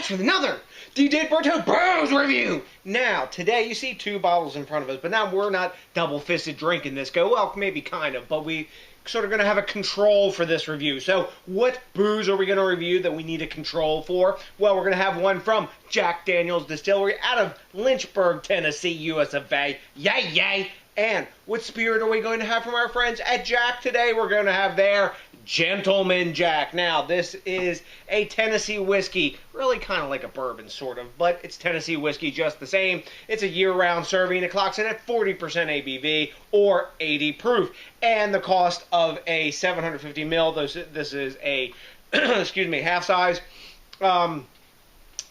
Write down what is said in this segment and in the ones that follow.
back with another DJs BrewTube Bros review. Now, today you see two bottles in front of us, but now we're not double-fisted drinking this. Well, maybe kind of, but we sort of going to have a control for this review. So, what brews are we going to review that we need a control for? Well, we're going to have one from Jack Daniel's Distillery out of Lynchburg, Tennessee, US of A. Yay, yay! And what spirit are we going to have from our friends at Jack today? We're going to have their Gentleman Jack. Now, this is a Tennessee whiskey, really kind of like a bourbon, sort of, but it's Tennessee whiskey just the same. It's a year-round serving. It clocks in at 40% ABV or 80 proof. And the cost of a 750 mil, this is a, excuse me, half size,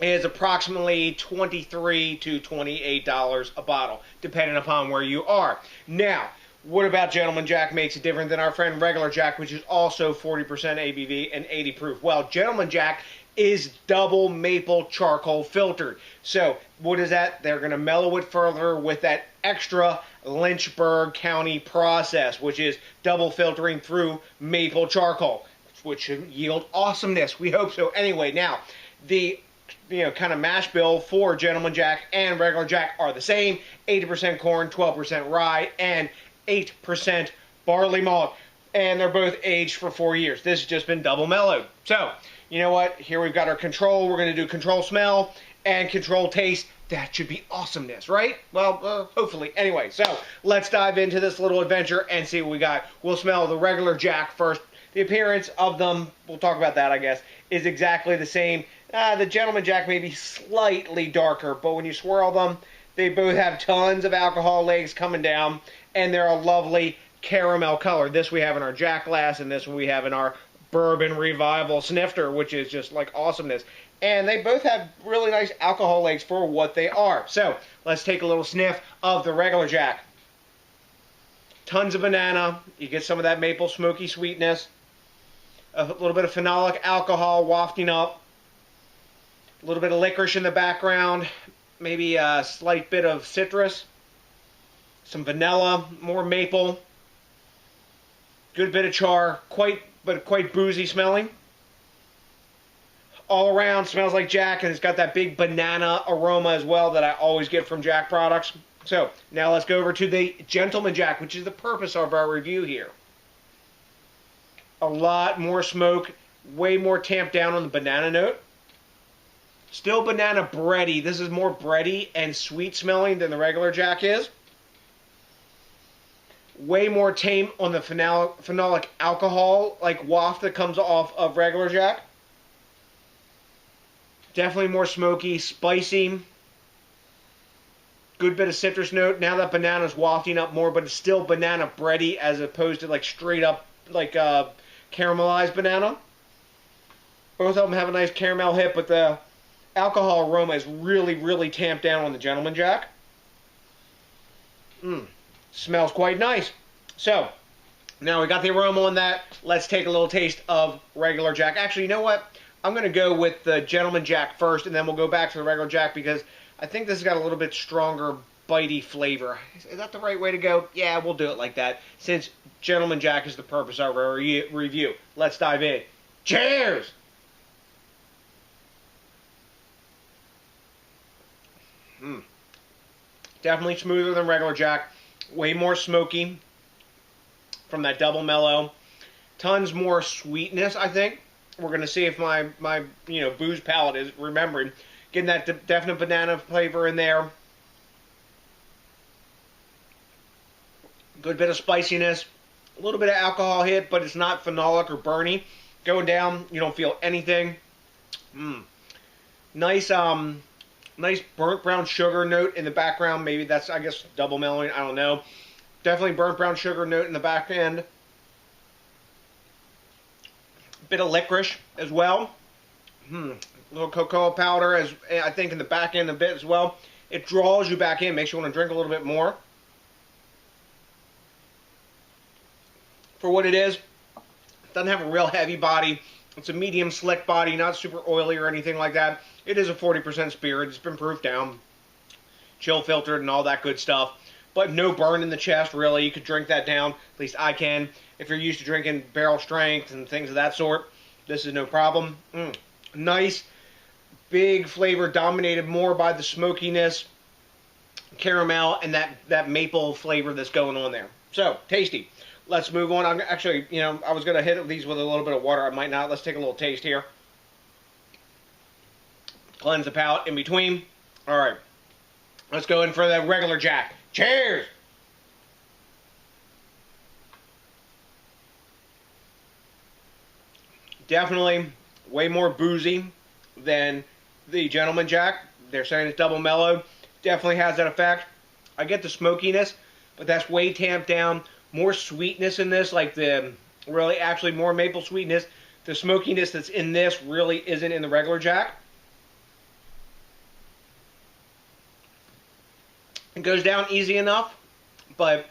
is approximately $23 to $28 a bottle, depending upon where you are. Now, what about Gentleman Jack makes it different than our friend Regular Jack, which is also 40% ABV and 80 proof? Well, Gentleman Jack is double maple charcoal filtered. So, what is that? They're going to mellow it further with that extra Lynchburg County process, which is double filtering through maple charcoal, which should yield awesomeness. We hope so. Anyway, now, the kind of mash bill for Gentleman Jack and Regular Jack are the same. 80% corn, 12% rye, and 8% barley malt. And they're both aged for 4 years. This has just been double mellowed. So, you know what? Here we've got our control. We're going to do control smell and control taste. That should be awesomeness, right? Well, hopefully. Anyway, so let's dive into this little adventure and see what we got. We'll smell the Regular Jack first. The appearance of them, we'll talk about that, I guess, is exactly the same. The Gentleman Jack may be slightly darker, but when you swirl them, they both have tons of alcohol legs coming down, and they're a lovely caramel color. This we have in our Jack glass, and this one we have in our Bourbon Revival Snifter, which is just like awesomeness. And they both have really nice alcohol legs for what they are. So, let's take a little sniff of the Regular Jack. Tons of banana. You get some of that maple smoky sweetness. A little bit of phenolic alcohol wafting up. A little bit of licorice in the background. Maybe a slight bit of citrus. Some vanilla. More maple. Good bit of char. Quite boozy smelling. All around smells like Jack, and it's got that big banana aroma as well that I always get from Jack products. So, now let's go over to the Gentleman Jack, which is the purpose of our review here. A lot more smoke, way more tamped down on the banana note. Still banana bready. This is more bready and sweet smelling than the Regular Jack is. Way more tame on the phenolic alcohol, like waft that comes off of Regular Jack. Definitely more smoky, spicy. Good bit of citrus note. Now that banana's wafting up more, but it's still banana bready as opposed to like straight up like caramelized banana. Both of them have a nice caramel hit, but the alcohol aroma is really, really tamped down on the Gentleman Jack. Smells quite nice. So, now we got the aroma on that. Let's take a little taste of Regular Jack. Actually, you know what? I'm going to go with the Gentleman Jack first, and then we'll go back to the Regular Jack because I think this has got a little bit stronger, bitey flavor. Is that the right way to go? Yeah, we'll do it like that, since Gentleman Jack is the purpose of our review. Let's dive in. Cheers! Definitely smoother than Regular Jack. Way more smoky from that double mellow. Tons more sweetness, I think. We're going to see if my booze palate is remembering. Getting that definite banana flavor in there. Good bit of spiciness. A little bit of alcohol hit, but it's not phenolic or burny. Going down, you don't feel anything. Nice, nice burnt brown sugar note in the background. Maybe that's, I guess, double mellowing. I don't know. Definitely burnt brown sugar note in the back end. Bit of licorice as well. Little cocoa powder, as I think, in the back end a bit as well. It draws you back in, makes you want to drink a little bit more. For what it is, it doesn't have a real heavy body. It's a medium slick body, not super oily or anything like that. It is a 40% spirit. It's been proofed down, chill filtered, and all that good stuff. But no burn in the chest, really. You could drink that down. At least I can. If you're used to drinking barrel strength and things of that sort, this is no problem. Nice big flavor dominated more by the smokiness, caramel, and that maple flavor that's going on there. So, tasty. Let's move on. I'm actually, I was going to hit these with a little bit of water. I might not. Let's take a little taste here. Cleanse the palate in between. All right. Let's go in for the regular Jack. Cheers! Definitely way more boozy than the Gentleman Jack. They're saying it's double mellowed. Definitely has that effect. I get the smokiness, but that's way tamped down. More sweetness in this, like really actually more maple sweetness. The smokiness that's in this really isn't in the regular Jack. It goes down easy enough, but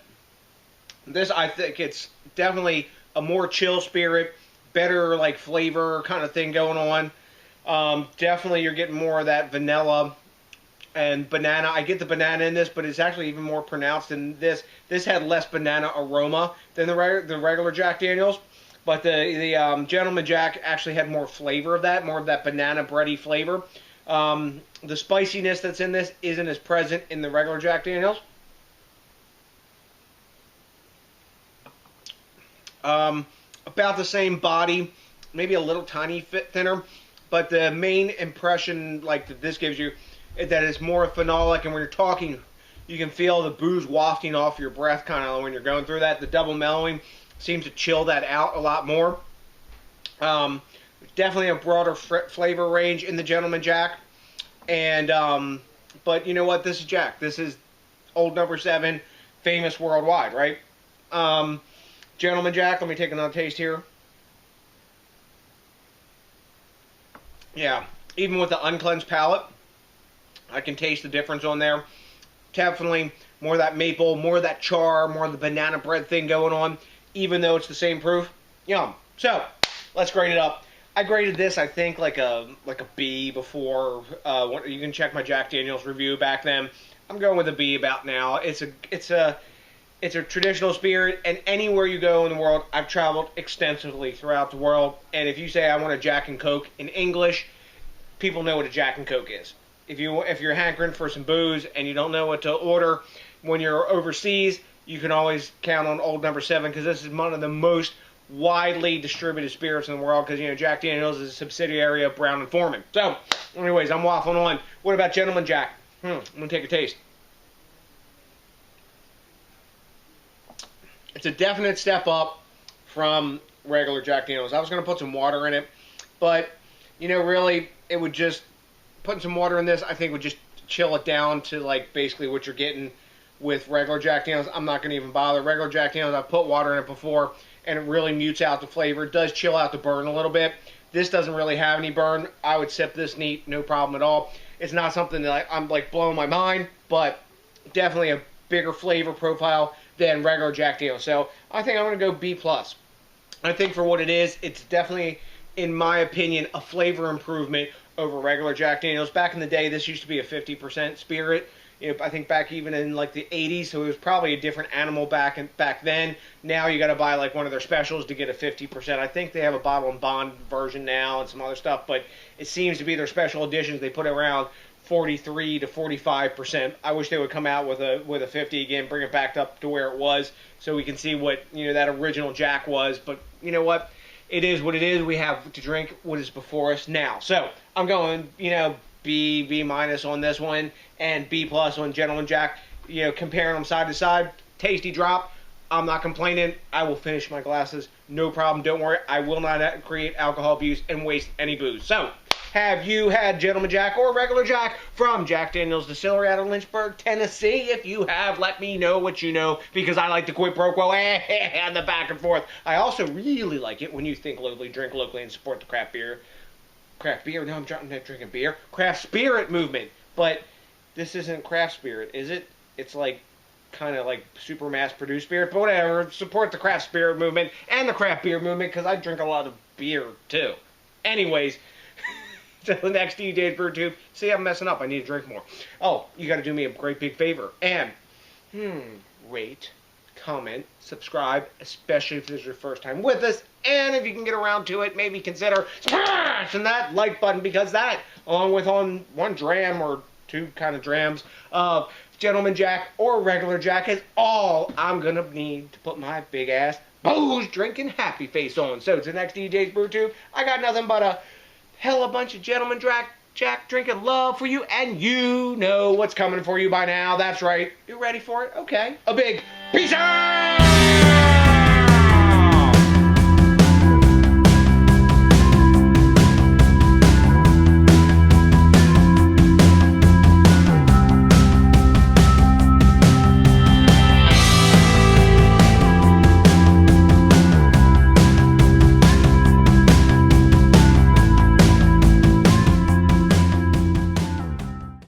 this, I think it's definitely a more chill spirit, better like flavor kind of thing going on. Definitely you're getting more of that vanilla and banana. I get the banana in this, but it's actually even more pronounced in this. This had less banana aroma than the regular Jack Daniels, but the Gentleman Jack actually had more flavor of that, more of that banana bready flavor. The spiciness that's in this isn't as present in the regular Jack Daniels. About the same body, maybe a little tiny bit thinner, but the main impression like that this gives you is that it's more phenolic, and when you're talking, you can feel the booze wafting off your breath kind of when you're going through that. The double mellowing seems to chill that out a lot more. Definitely a broader flavor range in the Gentleman Jack. And, but you know what? This is Jack. This is old number 7, famous worldwide, right? Gentleman Jack, let me take another taste here. Yeah, even with the uncleansed palate, I can taste the difference on there. Definitely more of that maple, more of that char, more of the banana bread thing going on, even though it's the same proof. Yum. So, let's grade it up. I graded this, I think, like a B before. You can check my Jack Daniels review back then. I'm going with a B about now. It's a traditional spirit, and anywhere you go in the world, I've traveled extensively throughout the world. And if you say I want a Jack and Coke in English, people know what a Jack and Coke is. If you're hankering for some booze and you don't know what to order when you're overseas, you can always count on old number 7, because this is one of the most widely distributed spirits in the world, because Jack Daniels is a subsidiary of Brown and Forman. So, anyways, I'm waffling on. What about Gentleman Jack? I'm gonna take a taste. It's a definite step up from regular Jack Daniels. I was gonna put some water in it, but really, it would just putting some water in this, I think, would just chill it down to like basically what you're getting with regular Jack Daniels. I'm not gonna even bother. Regular Jack Daniels, I've put water in it before, and it really mutes out the flavor. It does chill out the burn a little bit. This doesn't really have any burn. I would sip this neat, no problem at all. It's not something that I'm like blowing my mind, but definitely a bigger flavor profile than regular Jack Daniels. So I think I'm going to go B+. I think for what it is, it's definitely, in my opinion, a flavor improvement over regular Jack Daniels. Back in the day, this used to be a 50% spirit. I think back even in like the 80s, so it was probably a different animal back then. Now you got to buy like one of their specials to get a 50%. I think they have a bottle and bond version now and some other stuff, but it seems to be their special editions. They put it around 43 to 45%. I wish they would come out with a 50 again, bring it back up to where it was, so we can see what that original Jack was. But you know what? It is what it is. We have to drink what is before us now. So I'm going, B- on this one, and B+ on Gentleman Jack. Comparing them side to side, tasty drop. I'm not complaining. I will finish my glasses, no problem. Don't worry. I will not create alcohol abuse and waste any booze. So, have you had Gentleman Jack or regular Jack from Jack Daniels Distillery out of Lynchburg, Tennessee? If you have, let me know what you know, because I like the quid pro quo and the back and forth. I also really like it when you think locally, drink locally, and support the craft beer. No, I'm drinking beer. Craft spirit movement. But this isn't craft spirit, is it? It's like kind of like super mass produced spirit, but whatever. Support the craft spirit movement and the craft beer movement, because I drink a lot of beer too. Anyways, to the next DJs BrewTube. See, I'm messing up. I need to drink more. Oh, you got to do me a great big favor and rate, comment, subscribe, especially if this is your first time with us. And if you can get around to it, maybe consider smashing that like button, because that, along with on 1 dram or 2 kind of drams of Gentleman Jack or regular Jack, is all I'm going to need to put my big ass booze drinking happy face on. So to the next DJs BrewTube, I got nothing but a hell of a bunch of Gentleman Jack drinking love for you, and you know what's coming for you by now. That's right. You ready for it? Okay. A big peace out!